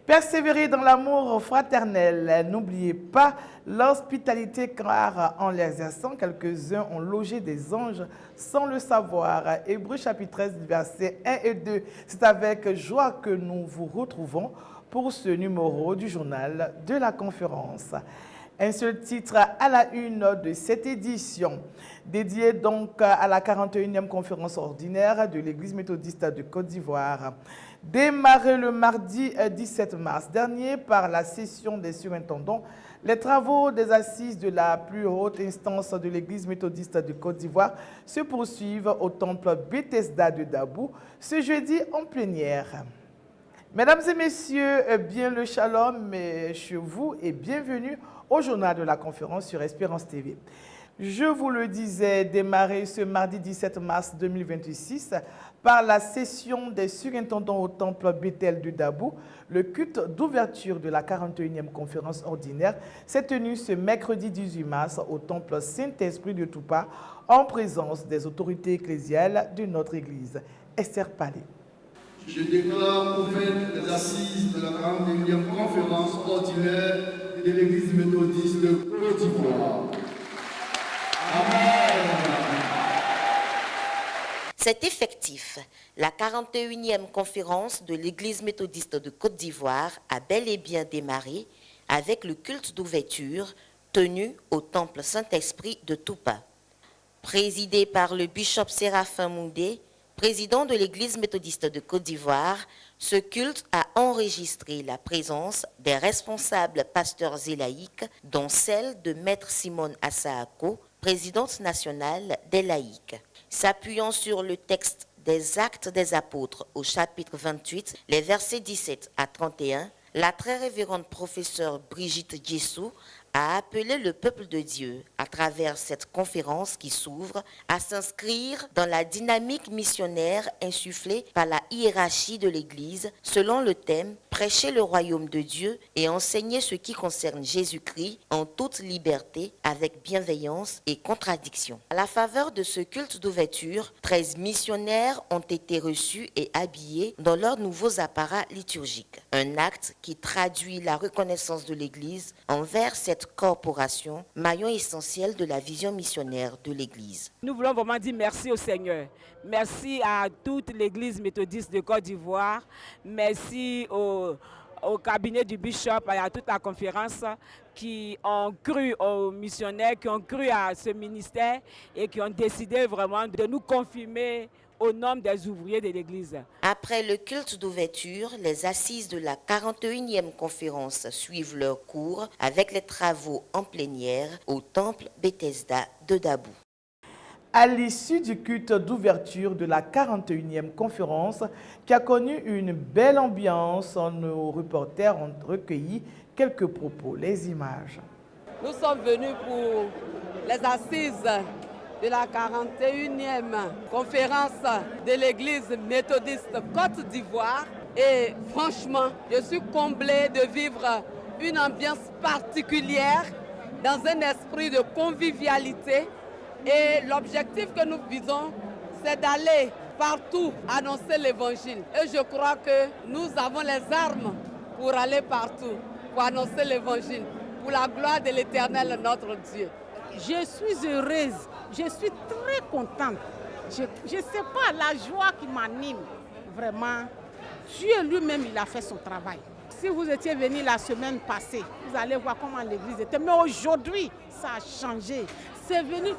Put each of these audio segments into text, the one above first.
Persévérez dans l'amour fraternel. N'oubliez pas l'hospitalité car en l'exerçant, quelques-uns ont logé des anges sans le savoir. Hébreux chapitre 13, versets 1 et 2. C'est avec joie que nous vous retrouvons pour ce numéro du journal de la conférence. Un seul titre à la une de cette édition, dédiée donc à la 41e conférence ordinaire de l'Église méthodiste de Côte d'Ivoire. Démarré le mardi 17 mars dernier par la session des surintendants, les travaux des assises de la plus haute instance de l'Église méthodiste de Côte d'Ivoire se poursuivent au temple Bethesda de Dabou ce jeudi en plénière. Mesdames et messieurs, bien le shalom chez vous et bienvenue au journal de la conférence sur Espérance TV. Je vous le disais, démarré ce mardi 17 mars 2026 par la session des surintendants au temple Bethel de Dabou, le culte d'ouverture de la 41e conférence ordinaire s'est tenu ce mercredi 18 mars au temple Saint-Esprit de Toupa en présence des autorités ecclésiales de notre Église. Esther Palais. Je déclare ouvertes les assises de la 41e conférence ordinaire de l'Église méthodiste de Côte d'Ivoire. Amen. C'est effectif. La 41e conférence de l'Église méthodiste de Côte d'Ivoire a bel et bien démarré avec le culte d'ouverture tenu au temple Saint-Esprit de Toupa. Présidé par le bishop Séraphin Moundé, président de l'Église méthodiste de Côte d'Ivoire, ce culte a enregistré la présence des responsables pasteurs et laïcs, dont celle de Maître Simone Assaako, présidente nationale des laïcs. S'appuyant sur le texte des Actes des Apôtres au chapitre 28, les versets 17 à 31, la très révérende professeure Brigitte Djessou a appelé le peuple de Dieu, à travers cette conférence qui s'ouvre, à s'inscrire dans la dynamique missionnaire insufflée par la hiérarchie de l'Église, selon le thème « Prêcher le royaume de Dieu et enseigner ce qui concerne Jésus-Christ en toute liberté, avec bienveillance et contradiction ». À la faveur de ce culte d'ouverture, 13 missionnaires ont été reçus et habillés dans leurs nouveaux apparats liturgiques. Un acte qui traduit la reconnaissance de l'Église envers cette corporation, maillon essentiel de la vision missionnaire de l'Église. Nous voulons vraiment dire merci au Seigneur. Merci à toute l'Église méthodiste de Côte d'Ivoire. Merci au cabinet du bishop et à toute la conférence qui ont cru aux missionnaires, qui ont cru à ce ministère et qui ont décidé vraiment de nous confirmer au nom des ouvriers de l'Église. Après le culte d'ouverture, les assises de la 41e conférence suivent leur cours avec les travaux en plénière au temple Bethesda de Dabou. À l'issue du culte d'ouverture de la 41e conférence, qui a connu une belle ambiance, nos reporters ont recueilli quelques propos, les images. Nous sommes venus pour les assises de la 41e conférence de l'Église méthodiste Côte d'Ivoire et franchement, je suis comblée de vivre une ambiance particulière dans un esprit de convivialité et l'objectif que nous visons, c'est d'aller partout annoncer l'Évangile. Et je crois que nous avons les armes pour aller partout, pour annoncer l'Évangile, pour la gloire de l'Éternel, notre Dieu. Je suis heureuse, je suis très contente. Je ne sais pas, la joie qui m'anime, vraiment. Dieu lui-même, il a fait son travail. Si vous étiez venu la semaine passée, vous allez voir comment l'église était. Mais aujourd'hui, ça a changé. C'est venu,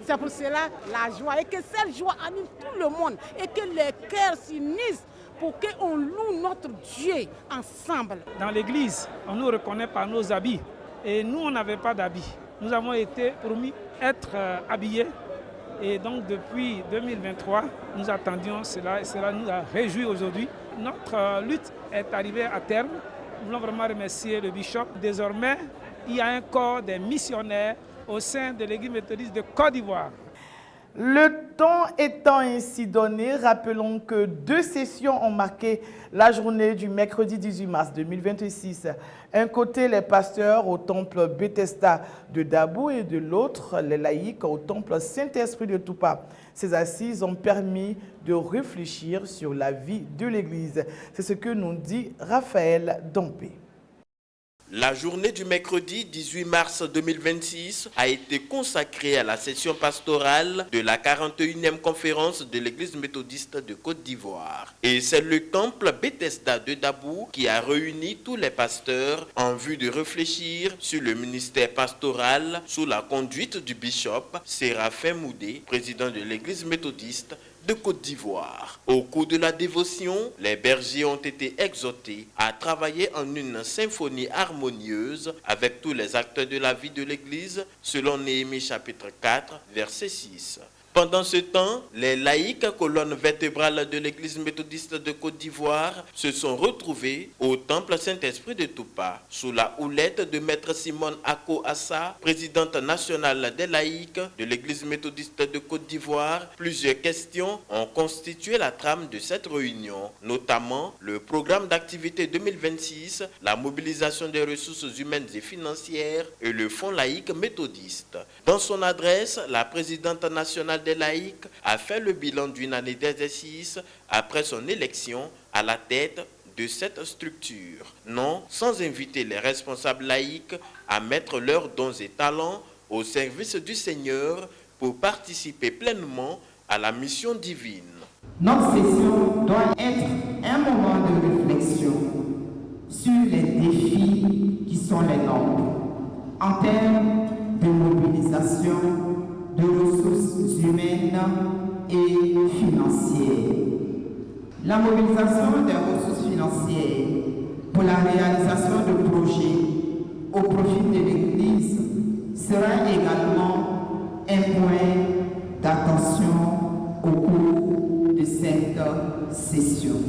c'est pour cela la joie. Et que cette joie anime tout le monde. Et que les cœurs s'unissent pour qu'on loue notre Dieu ensemble. Dans l'église, on nous reconnaît par nos habits. Et nous, on n'avait pas d'habits. Nous avons été promis être habillés. Et donc, depuis 2023, nous attendions cela et cela nous a réjouis aujourd'hui. Notre lutte est arrivée à terme. Nous voulons vraiment remercier le bishop. Désormais, il y a un corps des missionnaires au sein de l'Église méthodiste de Côte d'Ivoire. Le temps étant ainsi donné, rappelons que 2 sessions ont marqué la journée du mercredi 18 mars 2026. Un côté, les pasteurs au temple Bethesda de Dabou et de l'autre, les laïcs au temple Saint-Esprit de Toupa. Ces assises ont permis de réfléchir sur la vie de l'Église. C'est ce que nous dit Raphaël Dompé. La journée du mercredi 18 mars 2026 a été consacrée à la session pastorale de la 41e conférence de l'Église méthodiste de Côte d'Ivoire. Et c'est le temple Bethesda de Dabou qui a réuni tous les pasteurs en vue de réfléchir sur le ministère pastoral sous la conduite du bishop Séraphin Moudé, président de l'Église méthodiste de Côte d'Ivoire. Au cours de la dévotion, les bergers ont été exhortés à travailler en une symphonie harmonieuse avec tous les acteurs de la vie de l'Église, selon Néhémie chapitre 4, verset 6. Pendant ce temps, les laïcs, colonne vertébrale de l'Église méthodiste de Côte d'Ivoire, se sont retrouvés au temple Saint-Esprit de Toupa, sous la houlette de Maître Simone Ako Assa, présidente nationale des laïcs de l'Église méthodiste de Côte d'Ivoire. Plusieurs questions ont constitué la trame de cette réunion, notamment le programme d'activité 2026, la mobilisation des ressources humaines et financières et le fonds laïque méthodiste. Dans son adresse, la présidente nationale des laïcs a fait le bilan d'une année d'exercice après son élection à la tête de cette structure. Non, sans inviter les responsables laïcs à mettre leurs dons et talents au service du Seigneur pour participer pleinement à la mission divine. Notre session doit être un moment de réflexion sur les défis qui sont les nôtres en termes de mobilisation de ressources humaines et financières. La mobilisation des ressources financières pour la réalisation de projets au profit de l'Église sera également un point d'attention au cours de cette session.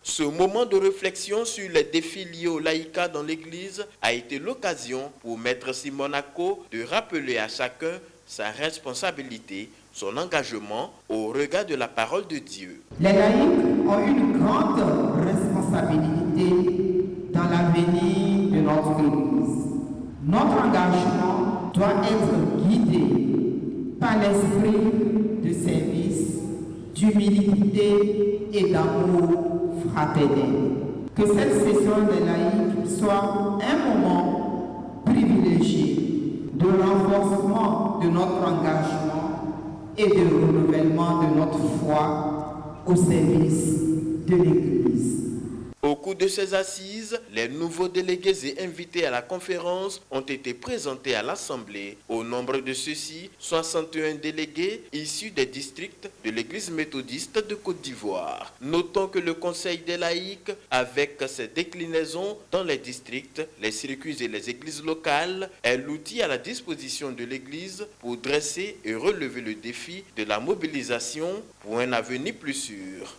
Ce moment de réflexion sur les défis liés au laïcat dans l'Église a été l'occasion pour Maître Simone Ako de rappeler à chacun sa responsabilité, son engagement au regard de la parole de Dieu. Les laïcs ont une grande responsabilité dans l'avenir de notre Église. Notre engagement doit être guidé par l'esprit de service, d'humilité et d'amour fraternel. Que cette session des laïcs soit un moment privilégié de renforcement de notre engagement et de renouvellement de notre foi au service de l'Église. Au cours de ces assises, les nouveaux délégués et invités à la conférence ont été présentés à l'Assemblée. Au nombre de ceux-ci, 61 délégués issus des districts de l'Église méthodiste de Côte d'Ivoire. Notons que le Conseil des laïcs, avec ses déclinaisons dans les districts, les circuits et les églises locales, est l'outil à la disposition de l'Église pour dresser et relever le défi de la mobilisation pour un avenir plus sûr.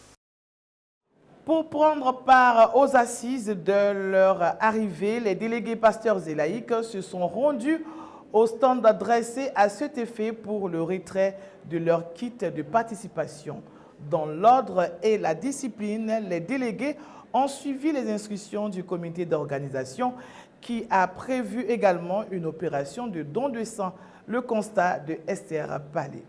Pour prendre part aux assises de leur arrivée, les délégués pasteurs et laïcs se sont rendus au stand dressé à cet effet pour le retrait de leur kit de participation. Dans l'ordre et la discipline, les délégués ont suivi les instructions du comité d'organisation qui a prévu également une opération de don de sang, le constat de Esther Palais.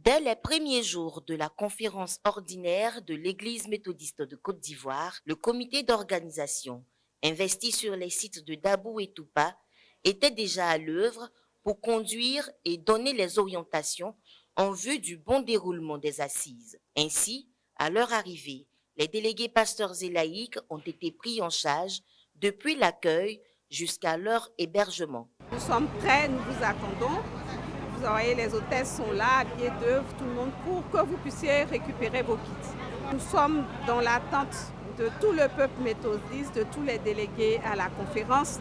Dès les premiers jours de la conférence ordinaire de l'Église méthodiste de Côte d'Ivoire, le comité d'organisation, investi sur les sites de Dabou et Toupa, était déjà à l'œuvre pour conduire et donner les orientations en vue du bon déroulement des assises. Ainsi, à leur arrivée, les délégués pasteurs et laïcs ont été pris en charge depuis l'accueil jusqu'à leur hébergement. Nous sommes prêts, nous vous attendons. Vous voyez, les hôtesses sont là, à pied d'œuvre, tout le monde, pour que vous puissiez récupérer vos kits. Nous sommes dans l'attente de tout le peuple méthodiste, de tous les délégués à la conférence.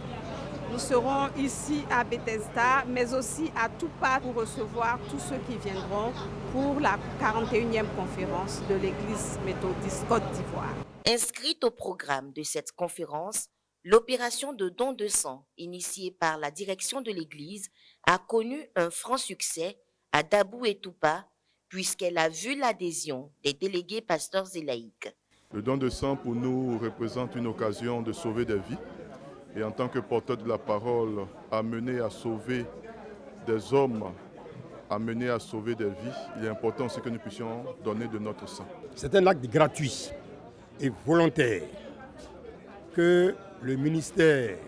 Nous serons ici à Bethesda, mais aussi à Toupa pour recevoir tous ceux qui viendront pour la 41e conférence de l'Église méthodiste Côte d'Ivoire. Inscrite au programme de cette conférence, l'opération de don de sang, initiée par la direction de l'Église, a connu un franc succès à Dabou et Toupa, puisqu'elle a vu l'adhésion des délégués pasteurs et laïcs. Le don de sang pour nous représente une occasion de sauver des vies. Et en tant que porteur de la parole, amené à sauver des hommes, amené à sauver des vies, il est important aussi que nous puissions donner de notre sang. C'est un acte gratuit et volontaire que le ministère,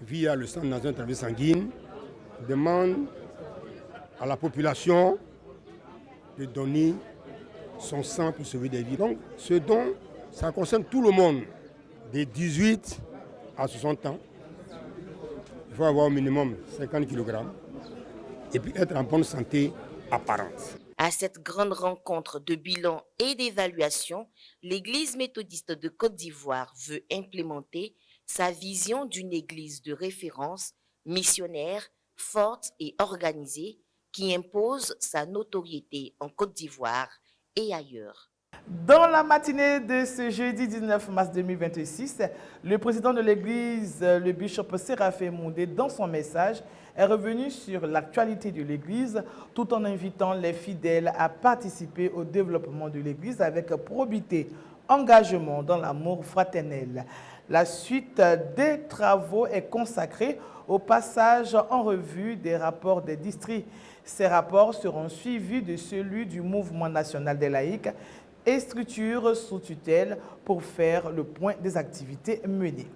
via le Centre national de transfusion sanguine, demande à la population de donner son sang pour sauver des vies. Donc ce don, ça concerne tout le monde, des 18 à 60 ans. Il faut avoir au minimum 50 kg et puis être en bonne santé apparente. À cette grande rencontre de bilan et d'évaluation, l'Église méthodiste de Côte d'Ivoire veut implémenter sa vision d'une église de référence, missionnaire, forte et organisée, qui impose sa notoriété en Côte d'Ivoire et ailleurs. Dans la matinée de ce jeudi 19 mars 2026, le président de l'Église, le bishop Séraphin Moundé, dans son message, est revenu sur l'actualité de l'Église tout en invitant les fidèles à participer au développement de l'Église avec probité, engagement dans l'amour fraternel. La suite des travaux est consacrée au passage en revue des rapports des districts. Ces rapports seront suivis de celui du Mouvement national des laïcs et structures sous tutelle pour faire le point des activités menées.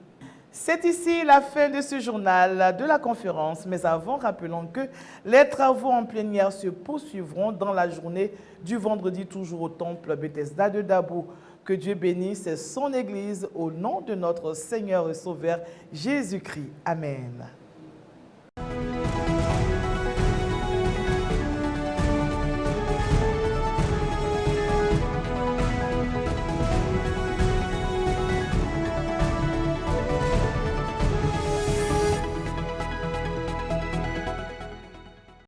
C'est ici la fin de ce journal de la conférence, mais avant, rappelons que les travaux en plénière se poursuivront dans la journée du vendredi, toujours au temple Bethesda de Dabou. Que Dieu bénisse son Église au nom de notre Seigneur et Sauveur Jésus-Christ. Amen.